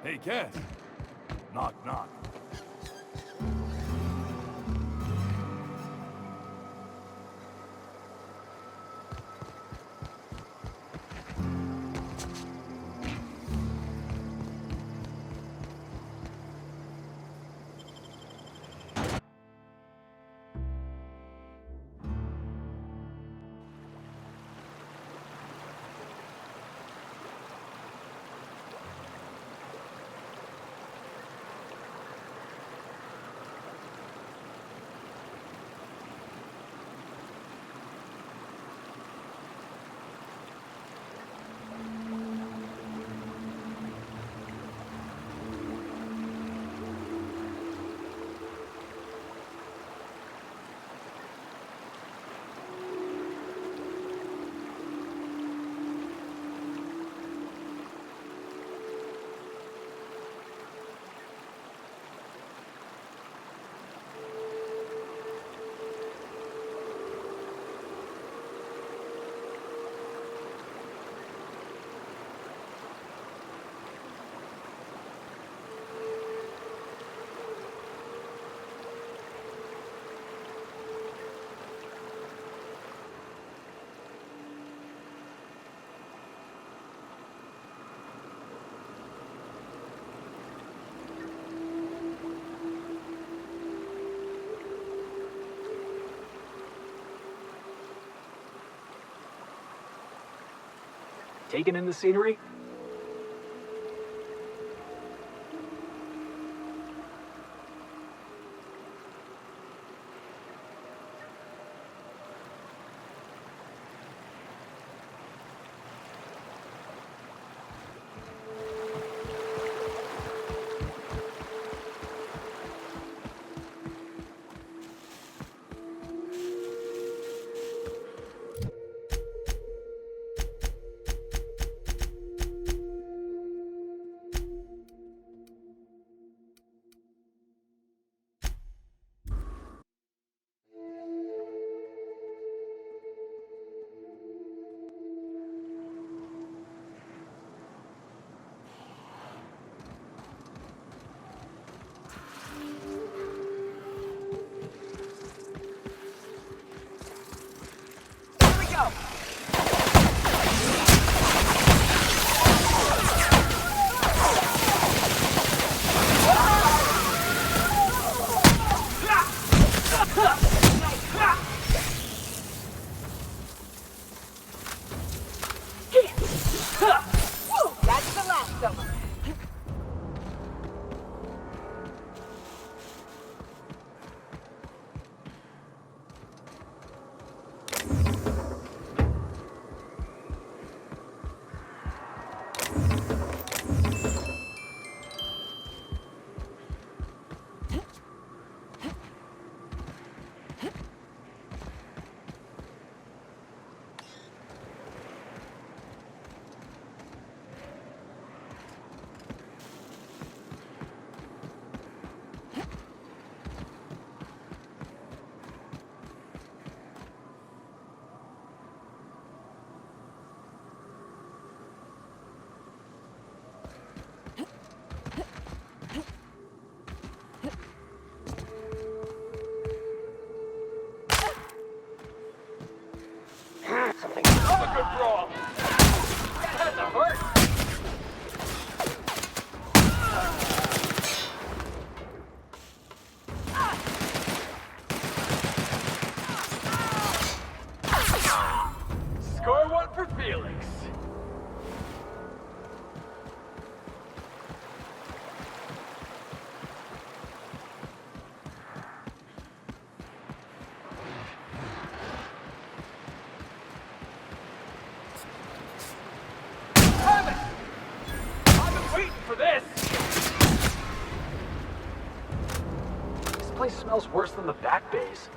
Hey, guest. Knock, knock. Taking in the scenery? Here we go! That's the last of them. Score one for Felix. Damn it! I've been waiting for this! This place smells worse than the back base.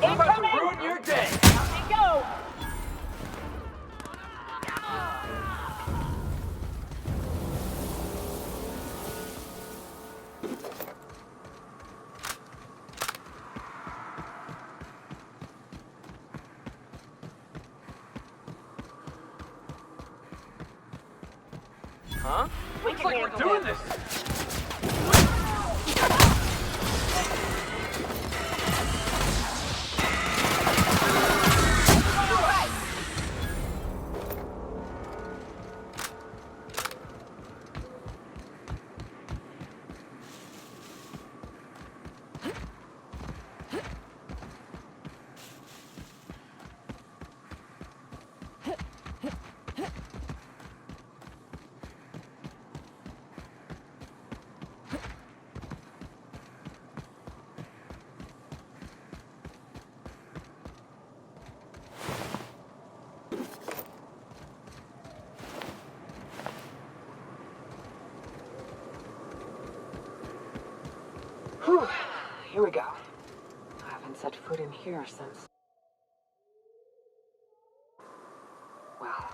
I'm about to ruin your day. Here we go. Huh? We Looks can like we're handle doing it. this. Whew. Here we go. I haven't set foot in here since... Well...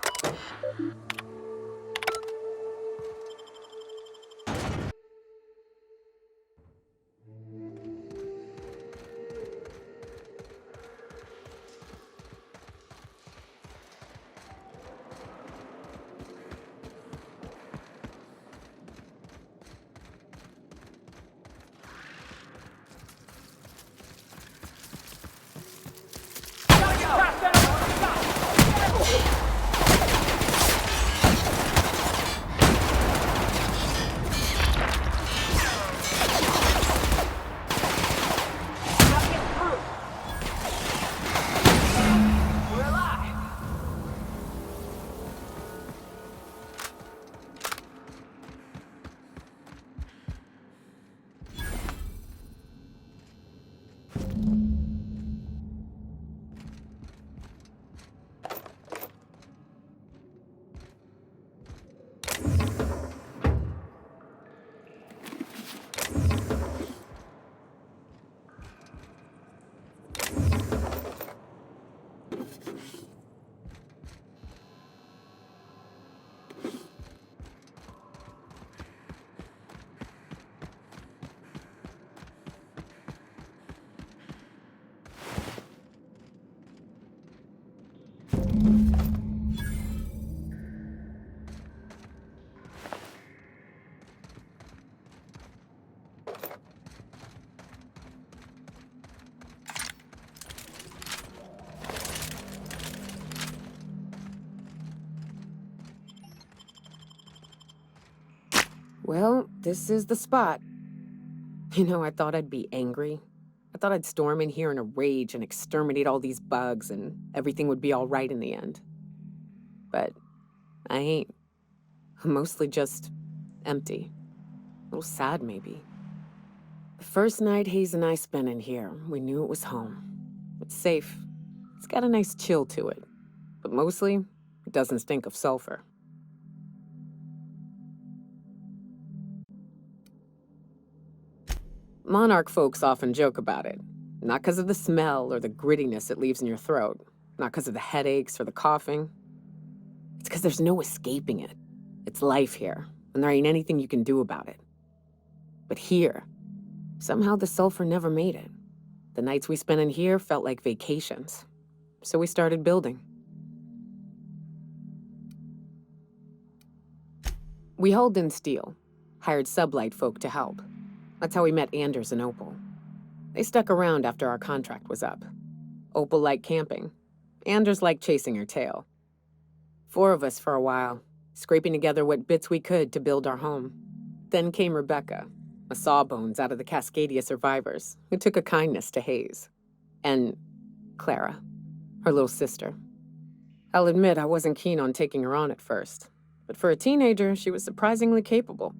We're alive. Well, this is the spot. You know, I thought I'd be angry. I thought I'd storm in here in a rage and exterminate all these bugs and everything would be all right in the end. But I ain't. I'm mostly just empty. A little sad, maybe. The first night Hayes and I spent in here, we knew it was home. It's safe. It's got a nice chill to it. But mostly, it doesn't stink of sulfur. Monarch folks often joke about it. Not because of the smell or the grittiness it leaves in your throat. Not because of the headaches or the coughing. It's because there's no escaping it. It's life here, and there ain't anything you can do about it. But here, somehow the sulfur never made it. The nights we spent in here felt like vacations. So we started building. We hauled in steel, hired sublight folk to help. That's how we met Anders and Opal. They stuck around after our contract was up. Opal liked camping. Anders liked chasing her tail. 4 of us for a while, scraping together what bits we could to build our home. Then came Rebecca, a sawbones out of the Cascadia survivors, who took a kindness to Hayes. And Clara, her little sister. I'll admit I wasn't keen on taking her on at first, but for a teenager, she was surprisingly capable.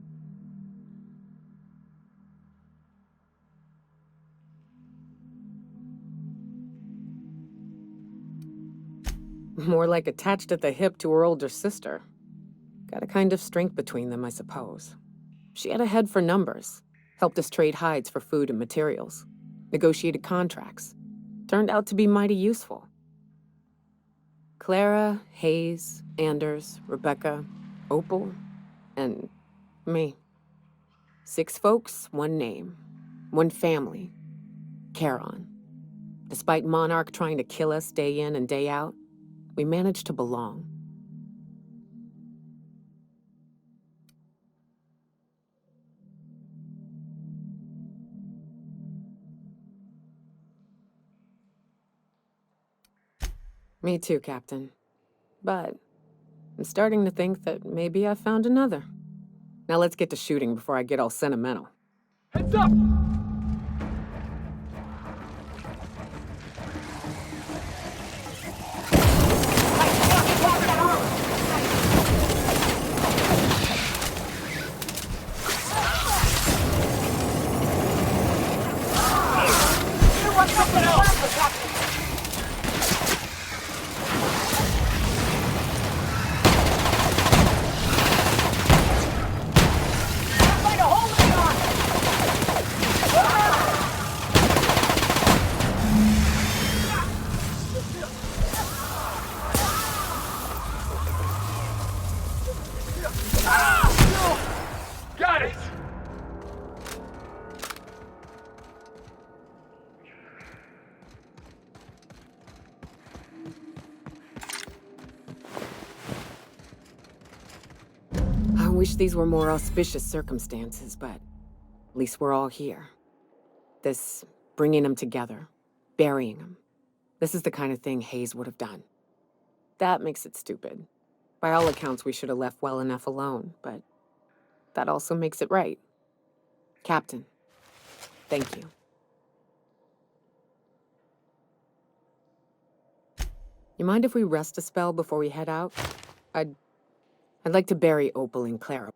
More like attached at the hip to her older sister. Got a kind of strength between them, I suppose. She had a head for numbers, helped us trade hides for food and materials, negotiated contracts, turned out to be mighty useful. Clara, Hayes, Anders, Rebecca, Opal, and me. 6 folks, 1 name, 1 family. Charon. Despite Monarch trying to kill us day in and day out, we managed to belong. Me too, Captain. But I'm starting to think that maybe I found another. Now let's get to shooting before I get all sentimental. Heads up! Got it! I wish these were more auspicious circumstances, but at least we're all here. This bringing them together, burying them. This is the kind of thing Hayes would have done. That makes it stupid. By all accounts, we should have left well enough alone, but that also makes it right. Captain, thank you. You mind if we rest a spell before we head out? I'd like to bury Opal and Clara.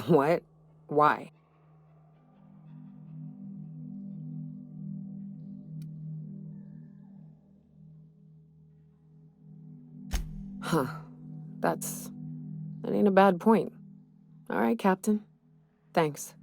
What? Why? Huh. That ain't a bad point. All right, Captain. Thanks.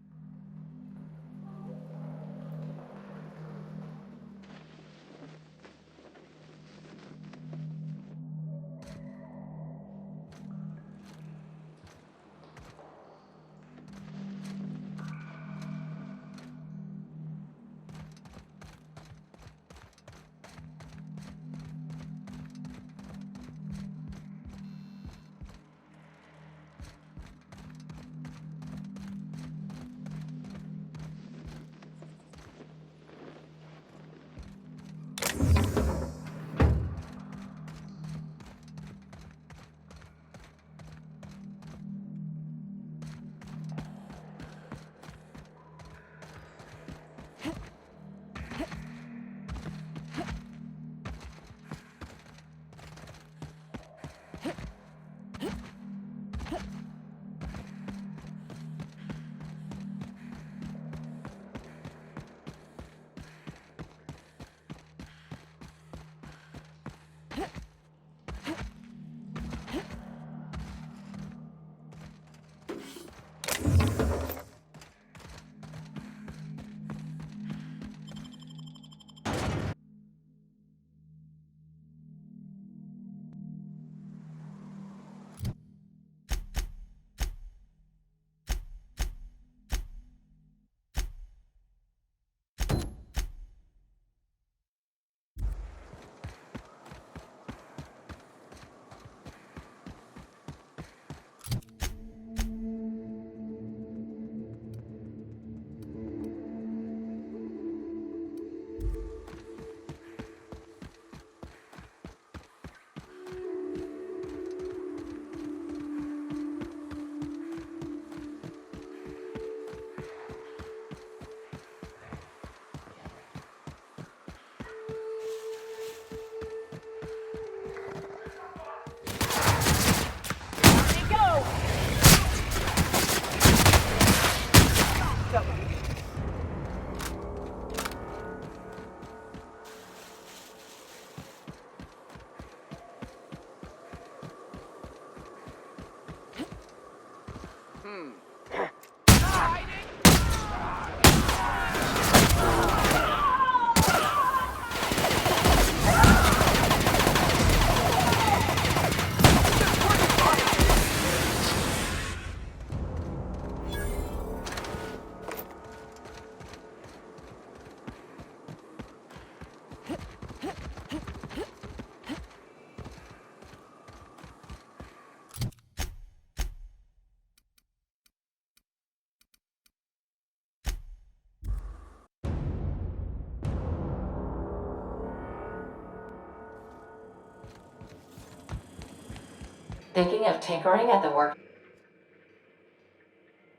Thinking of tinkering at the work?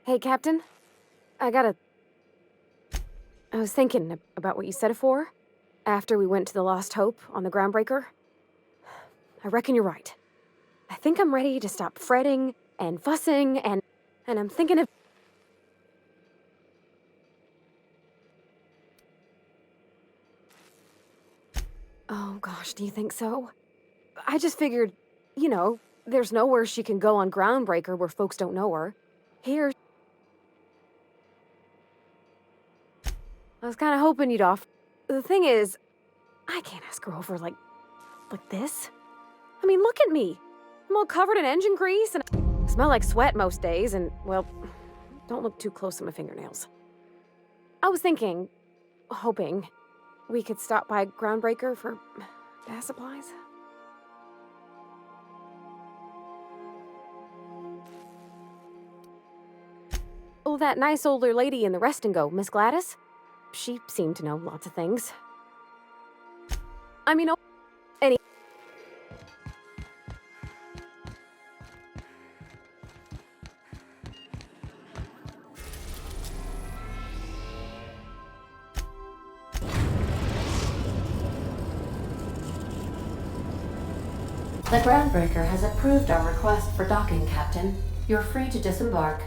Hey, Captain. I was thinking about what you said afore, after we went to the Lost Hope on the Groundbreaker. I reckon you're right. I think I'm ready to stop fretting and fussing and I'm thinking of... Oh gosh, do you think so? I just figured, there's nowhere she can go on Groundbreaker where folks don't know her. Here... I was kind of hoping you'd offer. The thing is, I can't ask her over like this. I mean, look at me. I'm all covered in engine grease and I smell like sweat most days and, well, don't look too close at my fingernails. I was hoping we could stop by Groundbreaker for gas supplies. Oh, that nice older lady in the rest and go, Miss Gladys? She seemed to know lots of things. I mean, any... The Groundbreaker has approved our request for docking, Captain. You're free to disembark.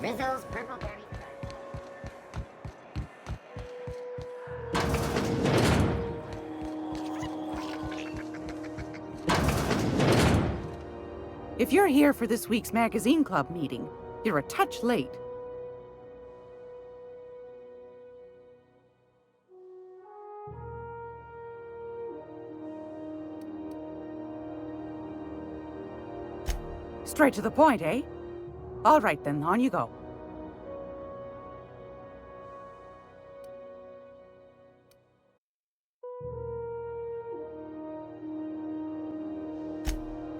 Rizzo's Purple Berry. If you're here for this week's magazine club meeting, you're a touch late. Straight to the point, eh? All right then, on you go.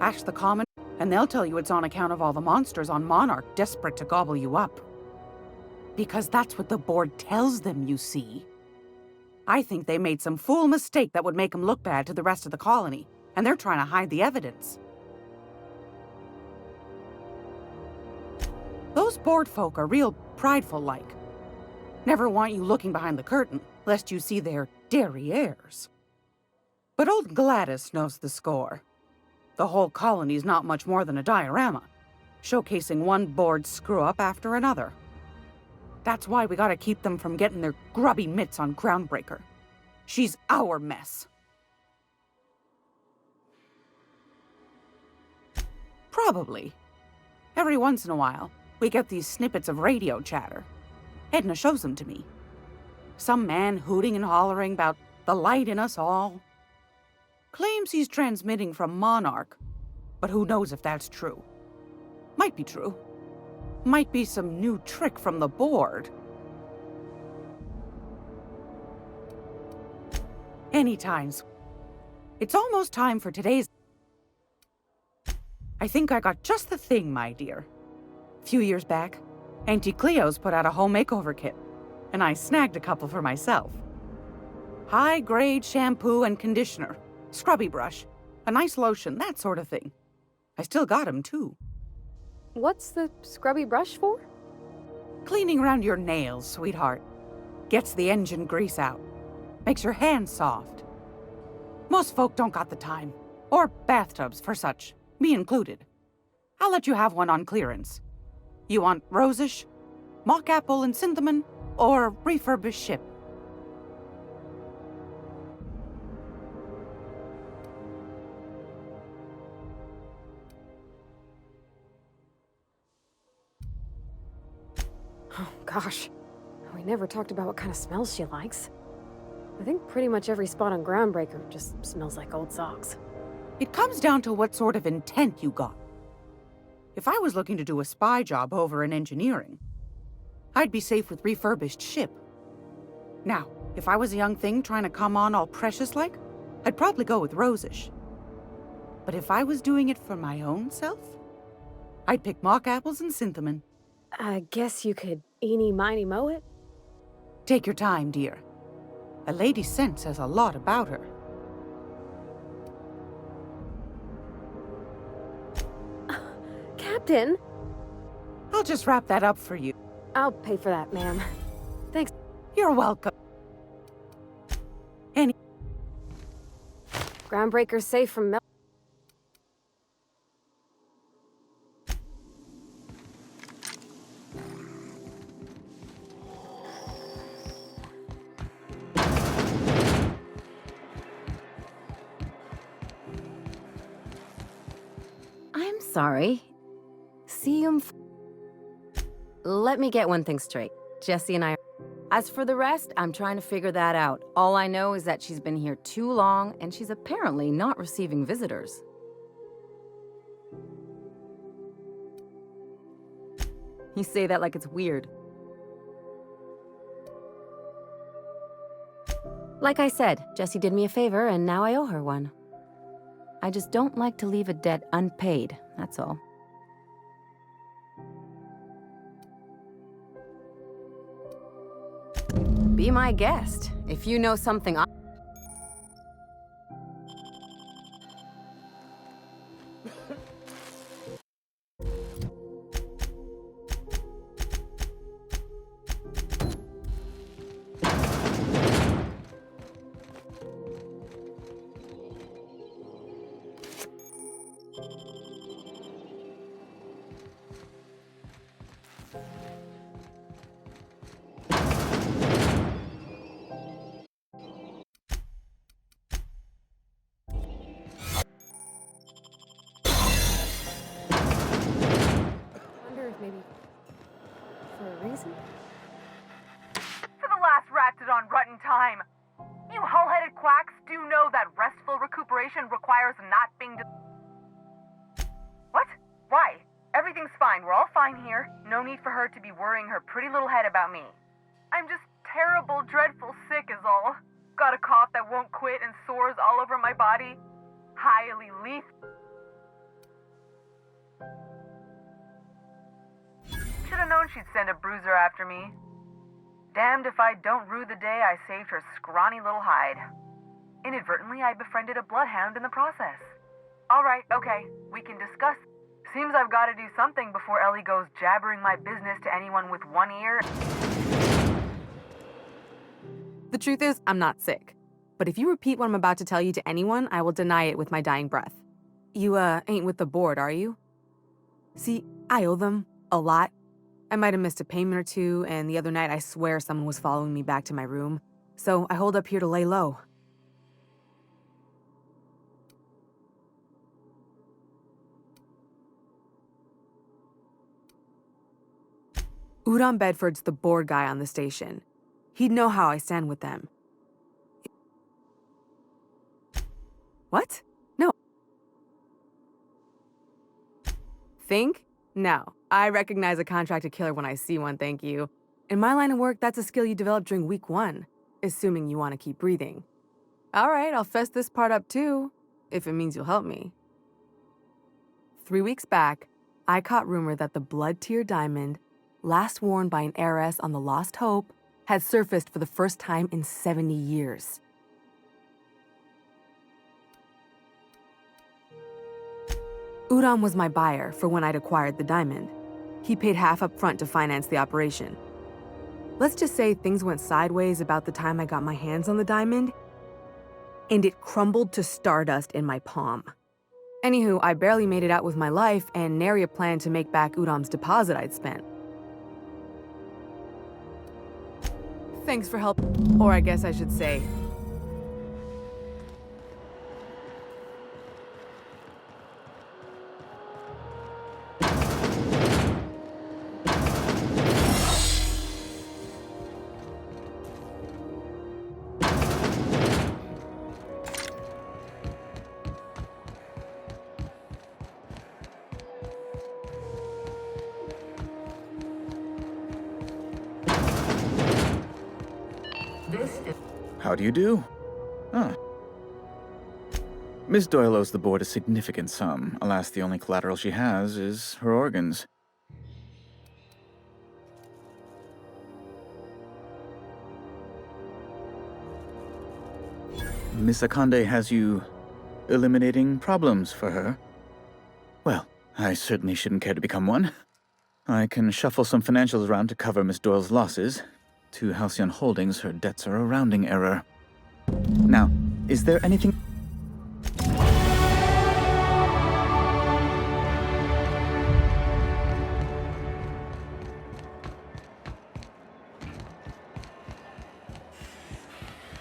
Ask the Common, and they'll tell you it's on account of all the monsters on Monarch desperate to gobble you up. Because that's what the board tells them, you see. I think they made some fool mistake that would make them look bad to the rest of the colony, and they're trying to hide the evidence. Those board folk are real prideful-like. Never want you looking behind the curtain, lest you see their derrieres. But old Gladys knows the score. The whole colony's not much more than a diorama, showcasing one board screw-up after another. That's why we gotta keep them from getting their grubby mitts on Groundbreaker. She's our mess. Probably. Every once in a while, we get these snippets of radio chatter. Edna shows them to me. Some man hooting and hollering about the light in us all. Claims he's transmitting from Monarch, but who knows if that's true. Might be true. Might be some new trick from the board. Anytimes. It's almost time for today's... I think I got just the thing, my dear. A few years back, Auntie Cleo's put out a home makeover kit, and I snagged a couple for myself. High-grade shampoo and conditioner, scrubby brush, a nice lotion, that sort of thing. I still got 'em, too. What's the scrubby brush for? Cleaning around your nails, sweetheart. Gets the engine grease out. Makes your hands soft. Most folk don't got the time. Or bathtubs for such, me included. I'll let you have one on clearance. You want Rosish, Mock Apple and Cinnamon, or refurbished ship? Oh, gosh. We never talked about what kind of smells she likes. I think pretty much every spot on Groundbreaker just smells like old socks. It comes down to what sort of intent you got. If I was looking to do a spy job over in engineering, I'd be safe with refurbished ship. Now, if I was a young thing trying to come on all precious-like, I'd probably go with Rosish. But if I was doing it for my own self, I'd pick Mock Apples and Cinnamon. I guess you could eeny, miny, moe it? Take your time, dear. A lady's scent says a lot about her. Captain! I'll just wrap that up for you. I'll pay for that, ma'am. Thanks. You're welcome. Groundbreaker's safe from mel- I'm sorry. Let me get one thing straight. Jesse and I... As for the rest, I'm trying to figure that out. All I know is that she's been here too long, and she's apparently not receiving visitors. You say that like it's weird. Like I said, Jesse did me a favor, and now I owe her one. I just don't like to leave a debt unpaid, that's all. Be my guest. If you know something I... wonder if maybe... for a reason? For the last Ratdodon Rutten time! You hull-headed quacks do know that restful recuperation requires not being What? Why? Everything's fine. We're all fine here. No need for her to be worrying her pretty little head about me. I'm just terrible, dreadful sick is all. Got a cough that won't quit and sores all over my body. Highly lethal. Should've known she'd send a bruiser after me. Damned if I don't rue the day I saved her scrawny little hide. Inadvertently, I befriended a bloodhound in the process. Alright, okay, we can discuss. Seems I've got to do something before Ellie goes jabbering my business to anyone with one ear. The truth is, I'm not sick. But if you repeat what I'm about to tell you to anyone, I will deny it with my dying breath. You, ain't with the board, are you? See, I owe them a lot. I might have missed a payment or two, and the other night I swear someone was following me back to my room. So I hold up here to lay low. Udon Bedford's the board guy on the station. He'd know how I stand with them. What? No. Think? No. I recognize a contracted killer when I see one, thank you. In my line of work, that's a skill you develop during week 1, assuming you want to keep breathing. All right, I'll fess this part up too, if it means you'll help me. 3 weeks back, I caught rumor that the Blood Tier diamond, last worn by an heiress on the Lost Hope, had surfaced for the first time in 70 years. Udon was my buyer for when I'd acquired the diamond. He paid half up front to finance the operation. Let's just say things went sideways about the time I got my hands on the diamond, and it crumbled to stardust in my palm. Anywho, I barely made it out with my life, and nary a plan to make back Udam's deposit I'd spent. Thanks for help. Or I guess I should say, How do you do? Ah. Miss Doyle owes the board a significant sum. Alas, the only collateral she has is her organs. Miss Akande has you eliminating problems for her. Well, I certainly shouldn't care to become one. I can shuffle some financials around to cover Miss Doyle's losses. To Halcyon Holdings, her debts are a rounding error. Now, is there anything...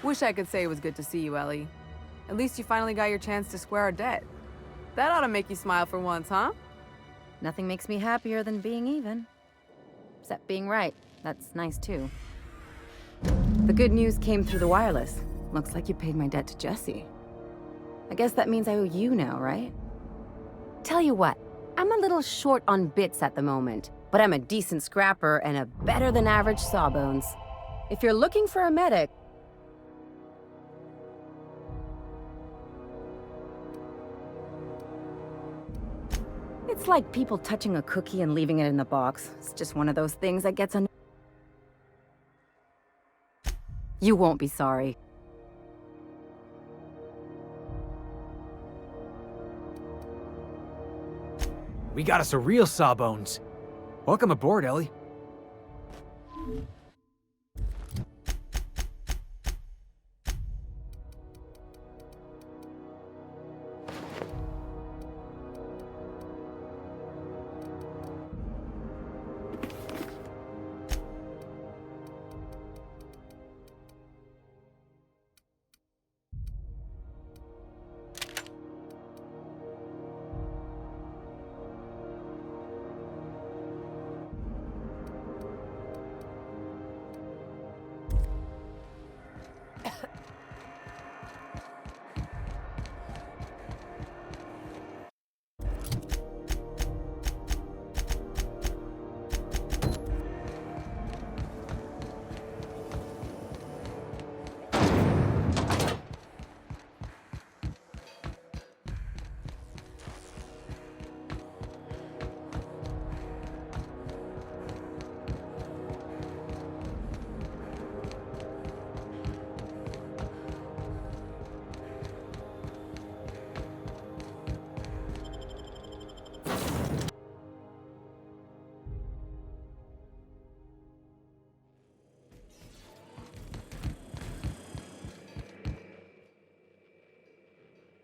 wish I could say it was good to see you, Ellie. At least you finally got your chance to square our debt. That ought to make you smile for once, huh? Nothing makes me happier than being even. Except being right. That's nice, too. The good news came through the wireless. Looks like you paid my debt to Jesse. I guess that means I owe you now, right? Tell you what, I'm a little short on bits at the moment, but I'm a decent scrapper and a better-than-average sawbones. If you're looking for a medic... It's like people touching a cookie and leaving it in the box. It's just one of those things that gets on... You won't be sorry. We got us a real sawbones. Welcome aboard, Ellie.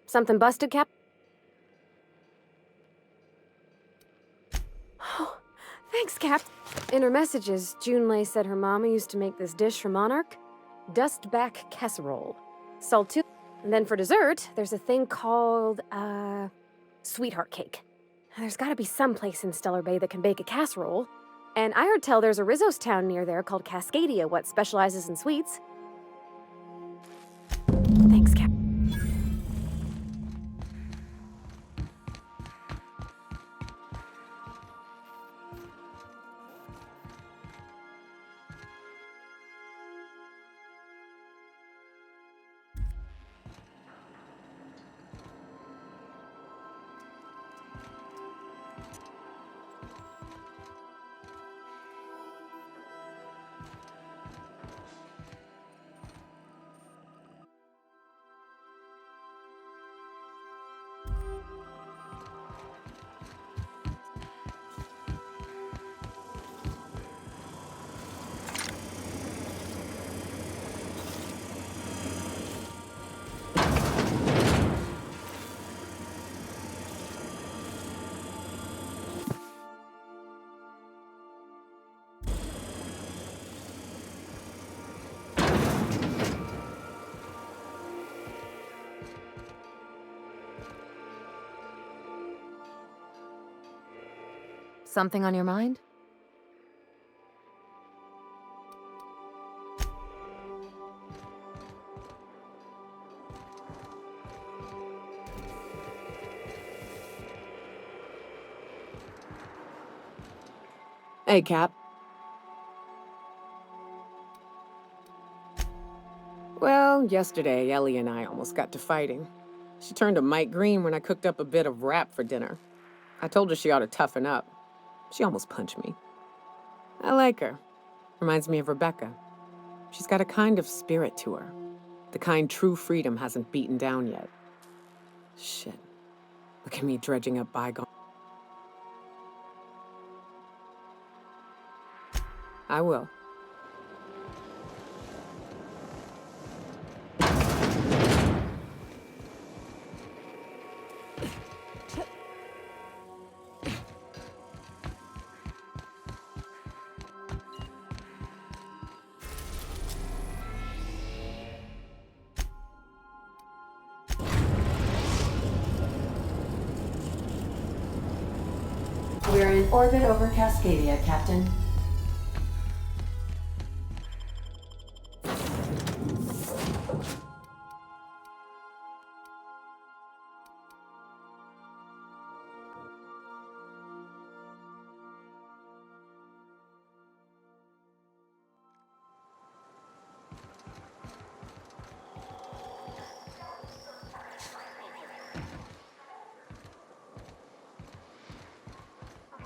Something busted, Cap? Oh, thanks, Cap. In her messages, Junlei said her mama used to make this dish for Monarch. Dustback casserole. Salt too. And then for dessert, there's a thing called, sweetheart cake. There's gotta be some place in Stellar Bay that can bake a casserole. And I heard tell there's a Rizzo's town near there called Cascadia, what specializes in sweets. Thanks, Cap. Something on your mind? Hey, Cap. Well, yesterday, Ellie and I almost got to fighting. She turned to Mike Green when I cooked up a bit of wrap for dinner. I told her she ought to toughen up. She almost punched me. I like her. Reminds me of Rebecca. She's got a kind of spirit to her. The kind true freedom hasn't beaten down yet. Shit. Look at me dredging up bygone. I will. We're in orbit over Cascadia, Captain.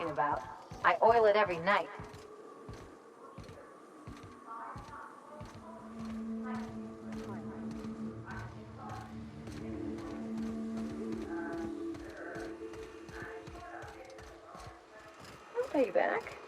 About. I oil it every night. I'll pay you back.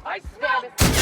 I stab it!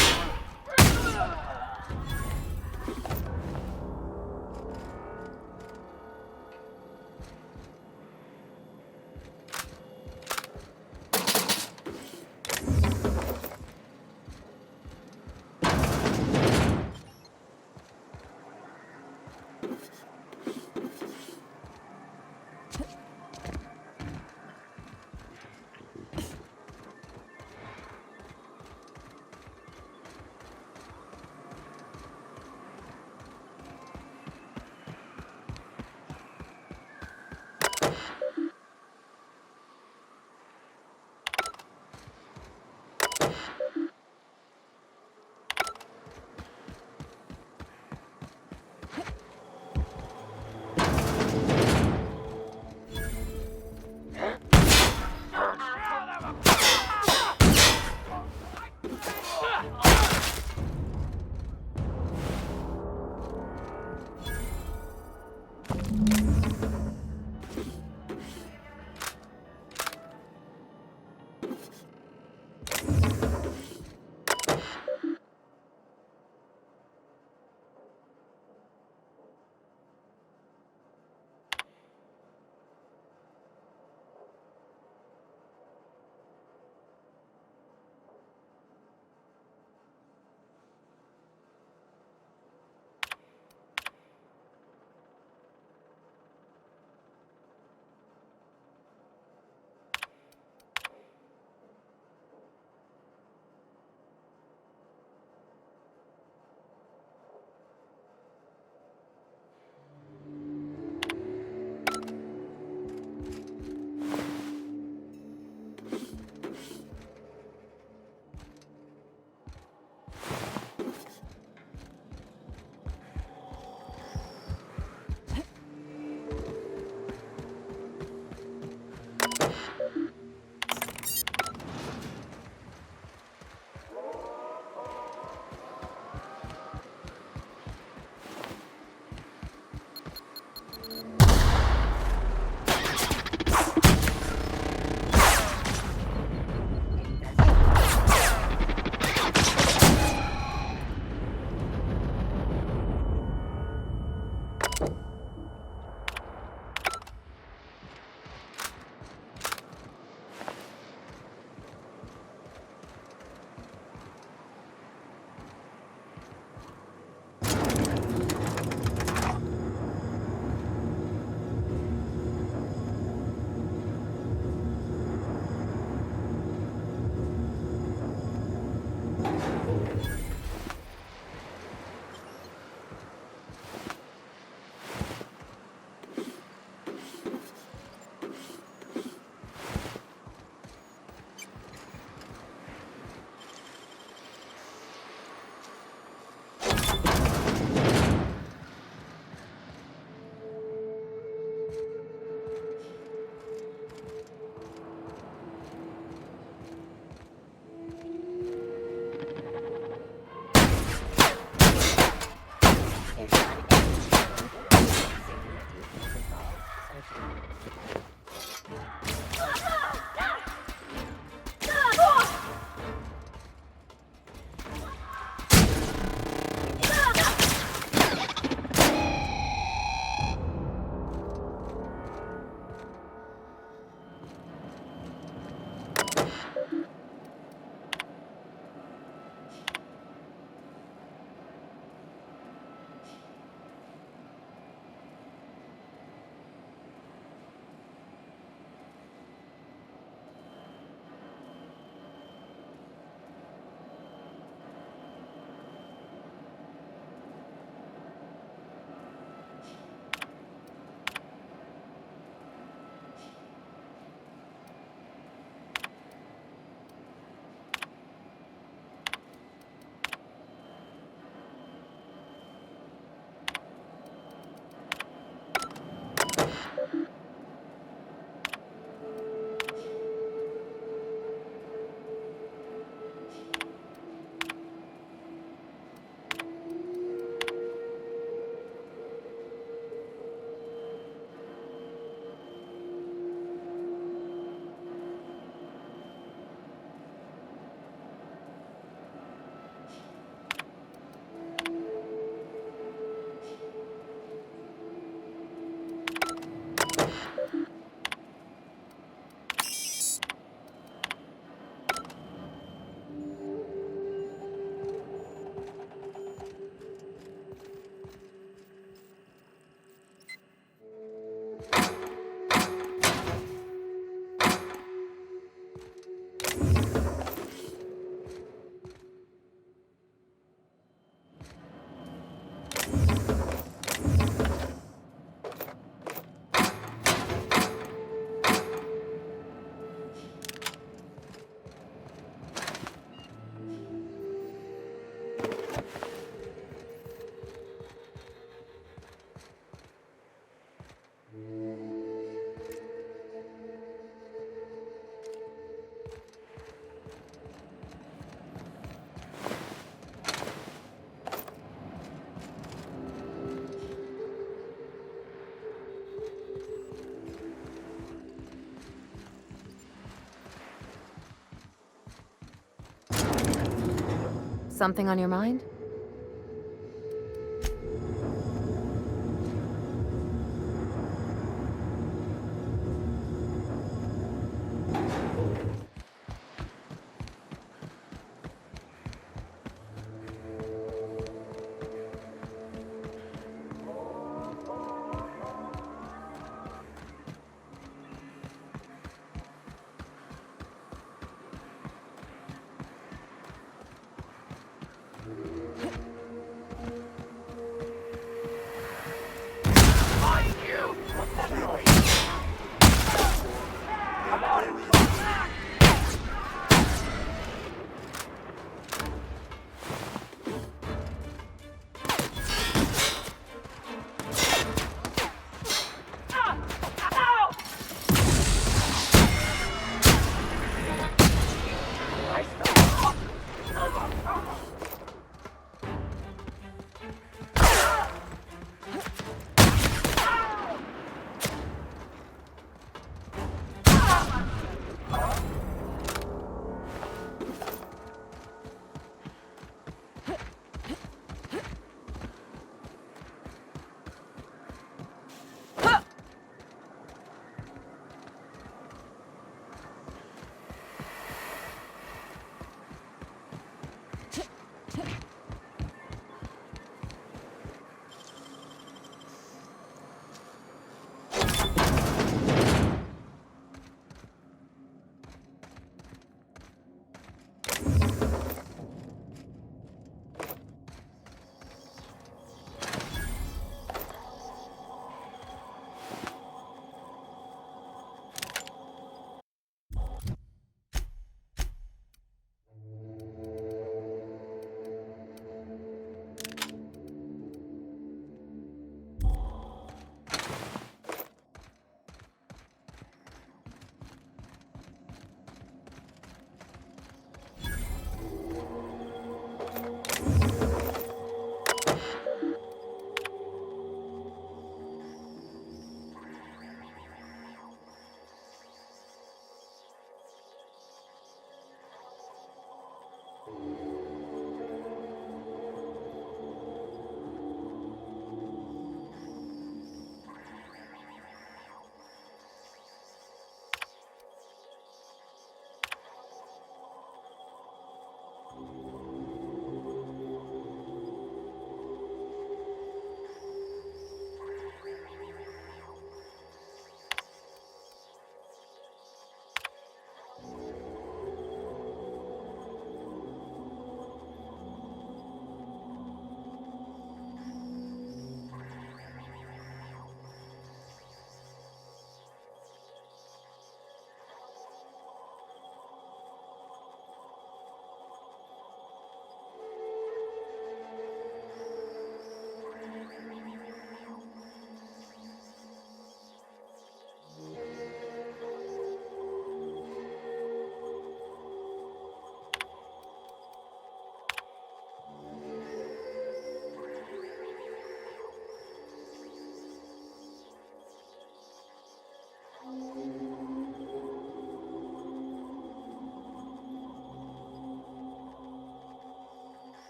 Something on your mind?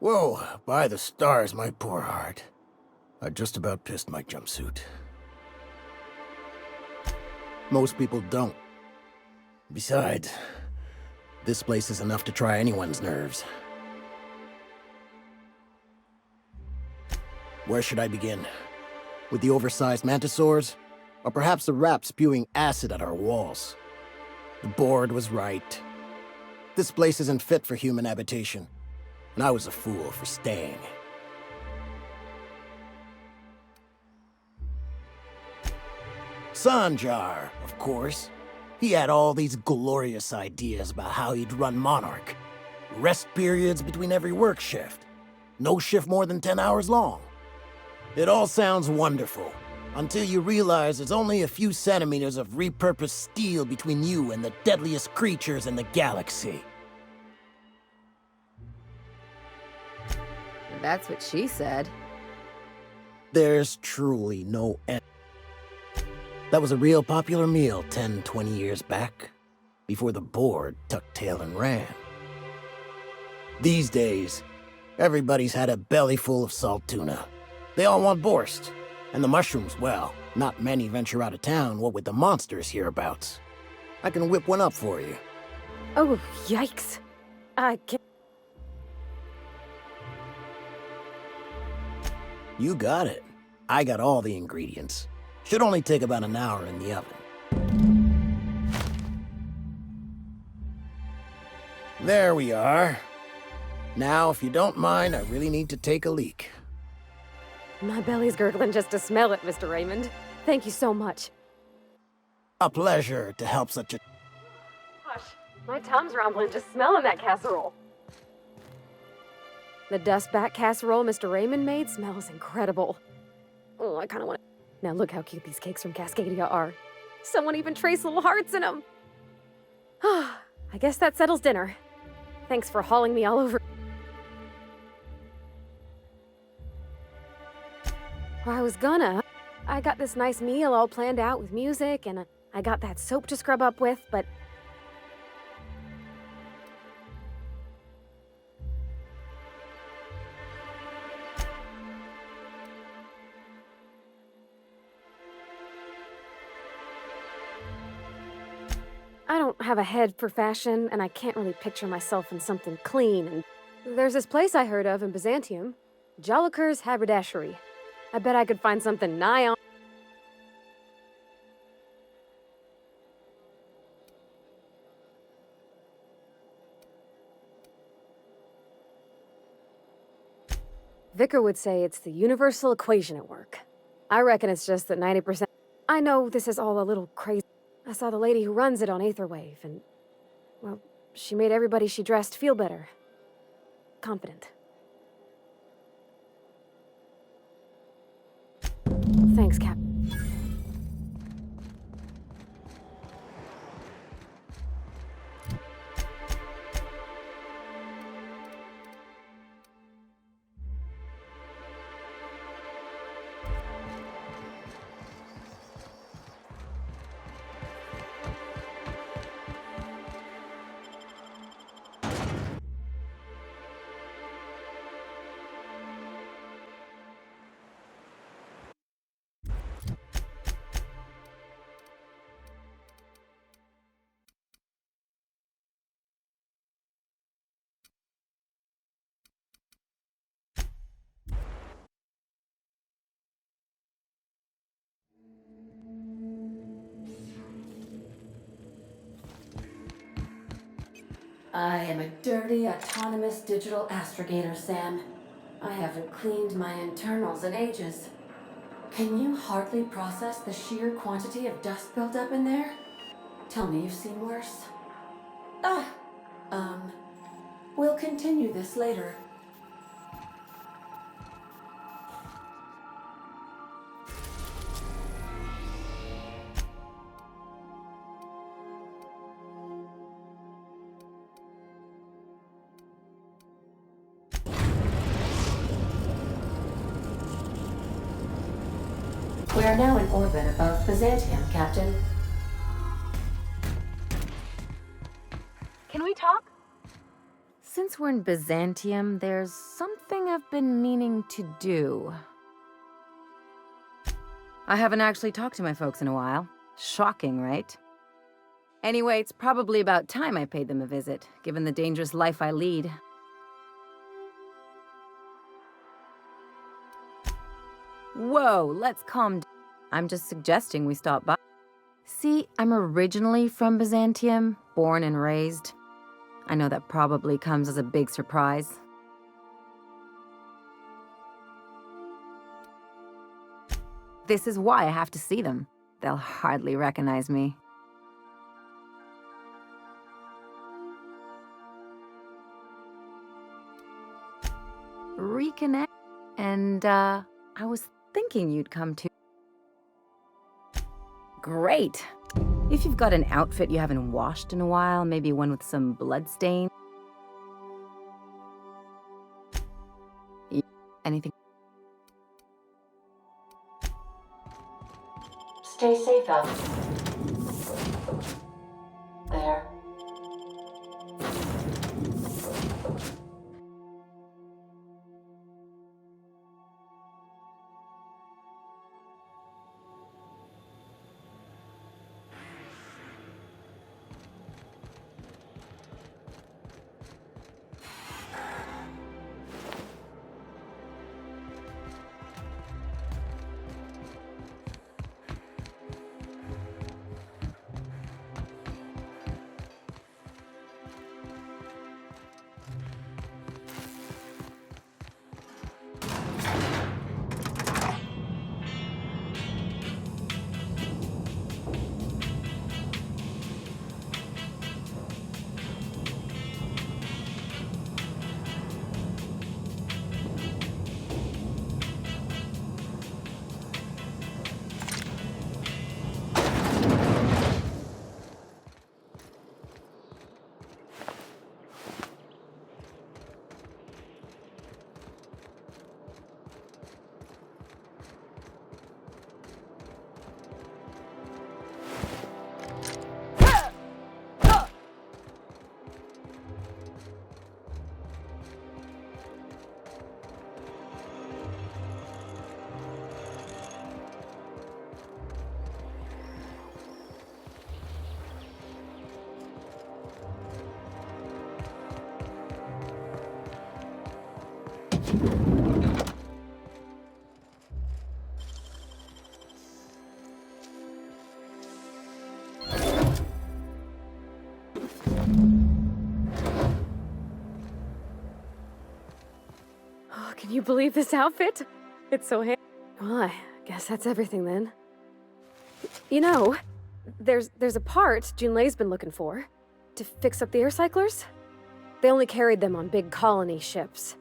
Whoa, by the stars, my poor heart. I just about pissed my jumpsuit. Most people don't. Besides, this place is enough to try anyone's nerves. Where should I begin? With the oversized mantisaurs? Or perhaps the rap spewing acid at our walls? The board was right. This place isn't fit for human habitation, and I was a fool for staying. Sanjar, of course. He had all these glorious ideas about how he'd run Monarch. Rest periods between every work shift. No shift more than 10 hours long. It all sounds wonderful, until you realize there's only a few centimeters of repurposed steel between you and the deadliest creatures in the galaxy. That's what she said. There's truly no end. That was a real popular meal 10, 20 years back, before the board tucked tail and ran. These days, everybody's had a belly full of salt tuna. They all want borscht. And the mushrooms, well, not many venture out of town, what with the monsters hereabouts. I can whip one up for you. Oh, yikes. I can't. You got it. I got all the ingredients. Should only take about an hour in the oven. There we are. Now, if you don't mind, I really need to take a leak. My belly's gurgling just to smell it, Mr. Raymond. Thank you so much. A pleasure to help such a... Gosh, my tum's rumbling just smelling that casserole. The dustback casserole Mr. Raymond made smells incredible. Oh, I kind of want to... Now look how cute these cakes from Cascadia are. Someone even traced little hearts in them. I guess that settles dinner. Thanks for hauling me all over. Well, I was gonna. I got this nice meal all planned out with music, and I got that soap to scrub up with, but... I don't have a head for fashion, and I can't really picture myself in something clean, and... There's this place I heard of in Byzantium, Joliker's Haberdashery. I bet I could find something nigh on... Vicar would say it's the universal equation at work. I reckon it's just that 90%... I know this is all a little crazy. I saw the lady who runs it on Aetherwave, and... well, she made everybody she dressed feel better. Confident. Thanks, Cap. I am a dirty, autonomous digital astrogator, Sam. I haven't cleaned my internals in ages. Can you hardly process the sheer quantity of dust built up in there? Tell me you've seen worse. We'll continue this later. We are now in orbit above Byzantium, Captain. Can we talk? Since we're in Byzantium, there's something I've been meaning to do. I haven't actually talked to my folks in a while. Shocking, right? Anyway, it's probably about time I paid them a visit, given the dangerous life I lead. Whoa, let's calm down. I'm just suggesting we stop by. See, I'm originally from Byzantium, born and raised. I know that probably comes as a big surprise. This is why I have to see them. They'll hardly recognize me. Reconnect, and I was thinking you'd come too. Great! If you've got an outfit you haven't washed in a while, maybe one with some bloodstain. Anything? Stay safe out there. Oh, can you believe this outfit? It's so handy. Well, I guess that's everything then. You know, there's a part Junlei's been looking for to fix up the air cyclers. They only carried them on big colony ships.